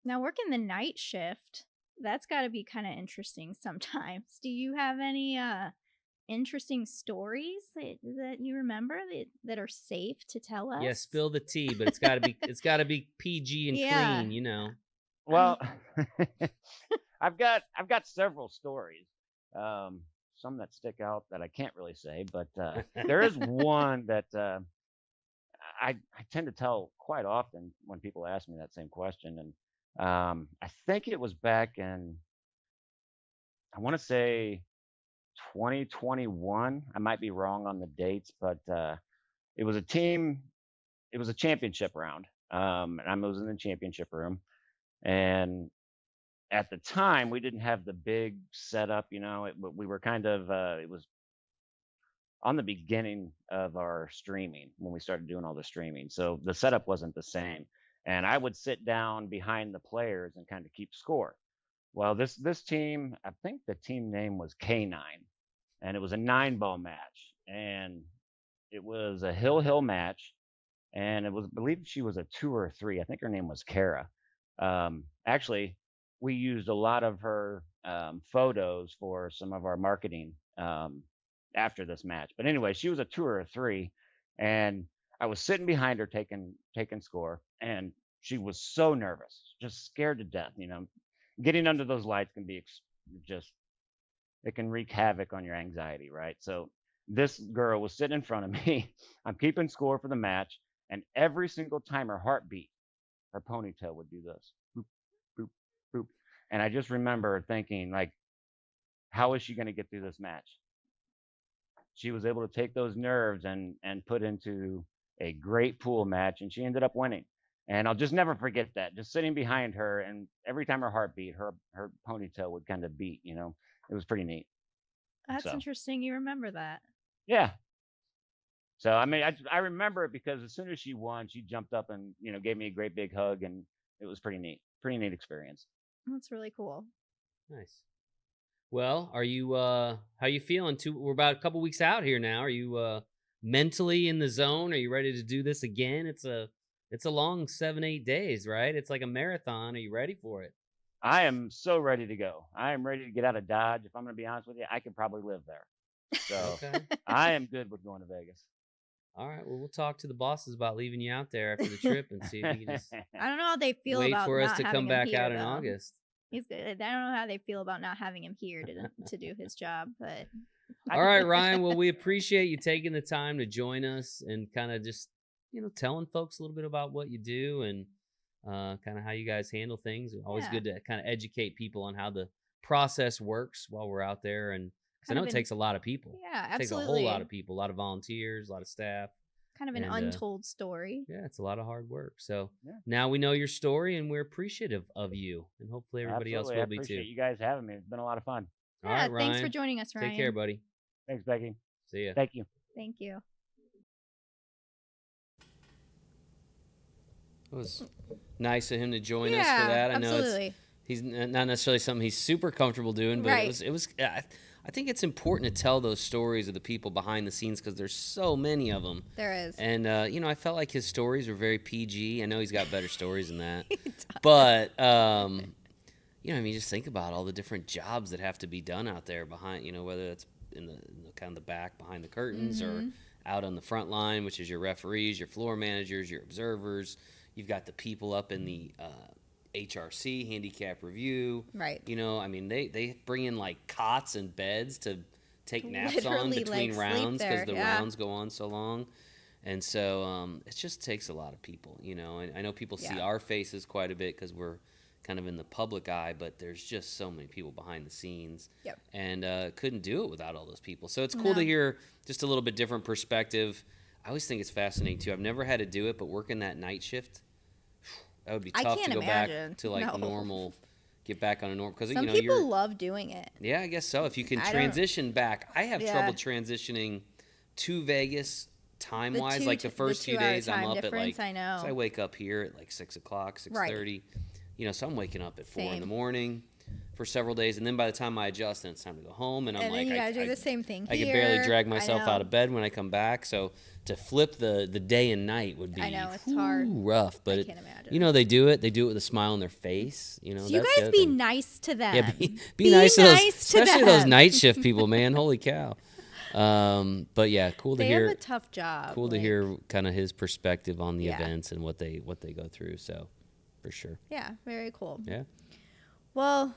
now, working the night shift, that's got to be kind of interesting sometimes. Do you have any interesting stories that you remember that are safe to tell us?
Yeah, spill the tea, but it's got to be PG and clean,
Well, I've got several stories, some that stick out that I can't really say, but there is one that I tend to tell quite often when people ask me that same question, and I think it was back in, I want to say 2021. I might be wrong on the dates, but it was a championship round, and I was in the championship room. And at the time, we didn't have the big setup, we were kind of, it was on the beginning of our streaming when we started doing all the streaming. So the setup wasn't the same. And I would sit down behind the players and kind of keep score. Well, this team, I think the team name was K9, and it was a 9-ball match. And it was a hill match. And it was, I believe she was a 2 or a 3. I think her name was Kara. Actually, we used a lot of her photos for some of our marketing after this match. But anyway, she was a 2 or a 3, and I was sitting behind her taking score, and she was so nervous, just scared to death. Getting under those lights can be it can wreak havoc on your anxiety, right? So this girl was sitting in front of me. I'm keeping score for the match, and every single time her heart beat, her ponytail would do this, boop, boop, boop. And I just remember thinking, like, how is she going to get through this match? She was able to take those nerves and put into a great pool match, and she ended up winning. And I'll just never forget that, just sitting behind her, and every time her heart beat, her ponytail would kind of beat, it was pretty neat.
That's interesting. You remember that?
Yeah. So I mean, I remember it because as soon as she won, she jumped up and gave me a great big hug, and it was pretty neat experience.
That's really cool.
Nice. Well, are you how you feeling? We're about a couple weeks out here now. Are you mentally in the zone? Are you ready to do this again? It's a long 7-8 days, right? It's like a marathon. Are you ready for it?
I am so ready to go. I am ready to get out of Dodge. If I'm going to be honest with you, I could probably live there. So I am good with going to Vegas.
All right. Well, we'll talk to the bosses about leaving you out there after the trip and see if you can just
I don't know how they feel
wait
about
for us
not
to
having
come
him
back
here,
out in
though.
August.
He's good. I don't know how they feel about not having him here to do his job, but
all right, Ryan. Well, we appreciate you taking the time to join us and kind of just telling folks a little bit about what you do and kind of how you guys handle things. Always good to kind of educate people on how the process works while we're out there, and because I know it takes a lot of people.
Yeah, absolutely.
It takes a whole lot of people, a lot of volunteers, a lot of staff.
Kind of an untold story.
Yeah, it's a lot of hard work. So now we know your story, and we're appreciative of you, and hopefully everybody else will be too.
I appreciate you guys having me. It's been a lot of fun.
Yeah, all right, Ryan. Thanks for joining us, Ryan.
Take care, buddy.
Thanks, Becky.
See ya.
Thank you.
Thank you.
It was nice of him to join us for that. I know he's not necessarily something he's super comfortable doing, but it was. I think it's important to tell those stories of the people behind the scenes because there's so many of them.
There is.
And, I felt like his stories were very PG. I know he's got better stories than that. But, I mean, just think about all the different jobs that have to be done out there behind, whether that's in the kind of the back behind the curtains or out on the front line, which is your referees, your floor managers, your observers. You've got the people up in the HRC, handicap review.
Right.
I mean, they bring in like cots and beds to take naps on between rounds because the rounds go on so long. And so it just takes a lot of people, And I know people see our faces quite a bit because we're kind of in the public eye, but there's just so many people behind the scenes.
Yep.
And couldn't do it without all those people. So it's cool to hear just a little bit different perspective. I always think it's fascinating, too. I've never had to do it, but working that night shift, that would be tough to go back to normal, get back on a normal. Because
some people love doing it.
Yeah, I guess so. If you can transition back, I have trouble transitioning to Vegas time-wise. Like the first few days, I'm up at like.
I know.
So I wake up here at like 6 o'clock, 6:30. So I'm waking up at 4 in the morning for several days, and then by the time I adjust, then it's time to go home, and I'm like,
you gotta do the same thing.
I can barely drag myself out of bed when I come back. So to flip the day and night would be
hard,
rough. But
I can't imagine.
They do it. They do it with a smile on their face.
So you guys be nice to them.
Yeah, be nice to those, especially those night shift people, man. Holy cow. But yeah, cool to hear.
They have a tough job.
Cool to hear kind of his perspective on the events and what they go through. So, for sure.
Yeah, very cool.
Yeah.
Well,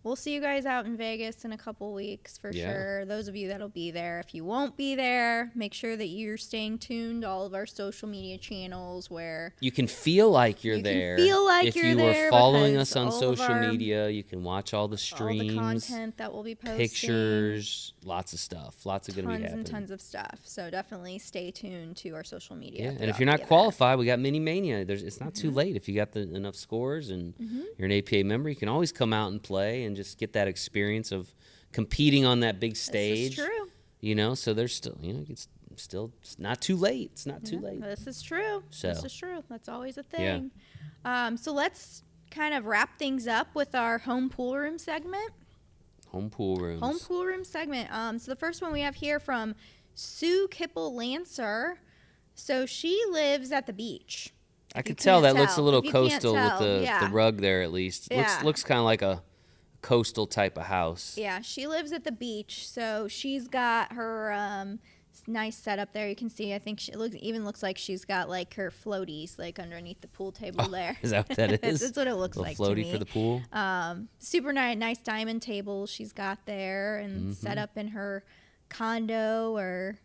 we'll see you guys out in Vegas in a couple weeks for sure. Those of you that'll be there. If you won't be there, make sure that you're staying tuned to all of our social media channels where
you can feel like you're there. If you were following us on social media, you can watch all the streams,
all the content that we'll be posting,
pictures, lots of stuff, lots of going to be happening.
Tons and tons of stuff. So definitely stay tuned to our social media.
Yeah, and if you're not qualified, we got Mini Mania. It's not too late. If you got enough scores and you're an APA member, you can always come out and play and just get that experience of competing on that big stage.
This is true.
So there's still, it's not too late. It's not too late.
This is true.
So.
This is true. That's always a thing. Yeah. So let's kind of wrap things up with our home pool room segment.
Home pool rooms.
Home pool room segment. So the first one we have here from Sue Kipple Lancer. So she lives at the beach.
I could tell that looks a little coastal with the rug there at least. Looks kind of like a coastal type of house.
Yeah, she lives at the beach, so she's got her nice setup there. You can see, I think she looks like she's got like her floaties like underneath the pool table there.
Is that what that is?
That's what it looks like to me.
Floaty for the pool.
Super nice diamond table she's got there and set up in her condo or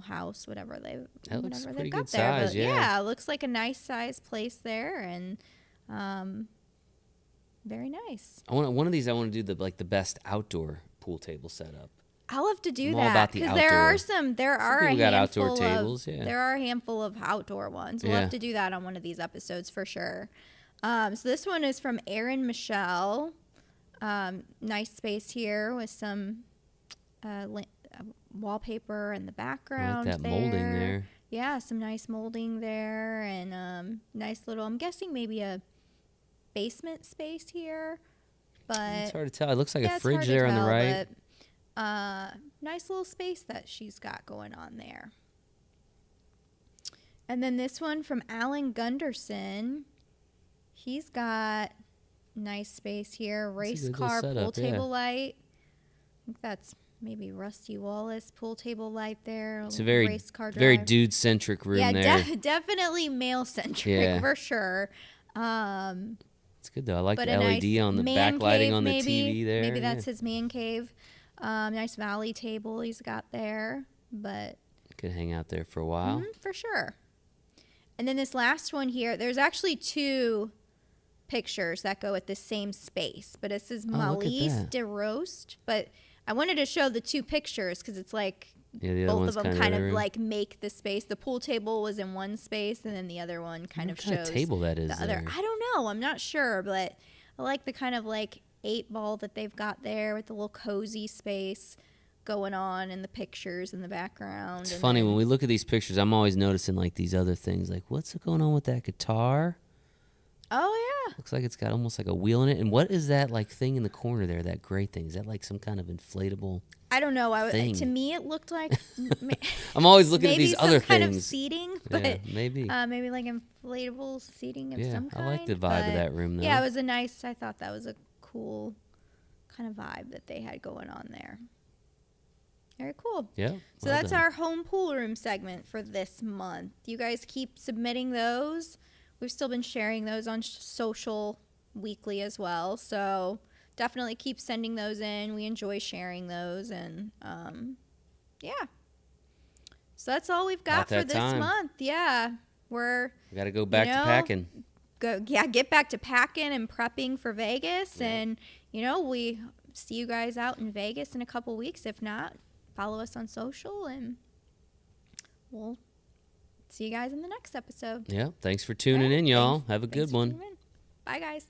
house, whatever they've got there.
Size,
but yeah, it looks like a nice size place there and very nice.
One of these I want to do the best outdoor pool table setup.
I'll have to do that because there are a handful of outdoor ones. We'll have to do that on one of these episodes for sure. So this one is from Erin Michelle. Nice space here with some wallpaper in the background.
I like that molding there.
Yeah, some nice molding there, and nice little, I'm guessing maybe a basement space here. But
it's hard to tell. It looks like
yeah,
a fridge there on the right.
But, nice little space that she's got going on there. And then this one from Alan Gunderson. He's got nice space here. Race car pool table light. I think that's maybe Rusty Wallace pool table light there.
It's a very
race car drive.
Very dude-centric room there.
Yeah, definitely male-centric for sure.
It's good though. I like the LED on the backlighting on the TV there.
Maybe that's his man cave. Nice valley table he's got there, but
could hang out there for a while.
For sure. And then this last one here, there's actually 2 pictures that go at the same space, but it says Malise de Roast. But I wanted to show the 2 pictures because it's like both of them kind of like make the space. The pool table was in one space, and then the other one kind of shows
what kind of table that is
the other. I don't know. I'm not sure, but I like the kind of like 8-ball that they've got there with the little cozy space going on in the pictures in the background.
It's funny when we look at these pictures, I'm always noticing like these other things, like what's going on with that guitar?
Oh yeah,
looks like it's got almost like a wheel in it. And what is that like thing in the corner there? That gray thing? Is that like some kind of inflatable?
I don't know. To me, it looked like.
I'm always looking at these other
things. Maybe some kind of
things.
seating, but
maybe
like inflatable seating of some kind.
I like the vibe of that room though.
Yeah, it was I thought that was a cool kind of vibe that they had going on there. Very cool.
Yeah.
So that's our home pool room segment for this month. You guys keep submitting those. We've still been sharing those on social weekly as well. So definitely keep sending those in. We enjoy sharing those. And yeah. So that's all we've got for this month. Yeah. We
got to go back to packing.
Get back to packing and prepping for Vegas. Yeah. And, we see you guys out in Vegas in a couple weeks. If not, follow us on social and we'll see you guys in the next episode.
Yeah. Thanks for tuning in, y'all. Have a good one.
Bye, guys.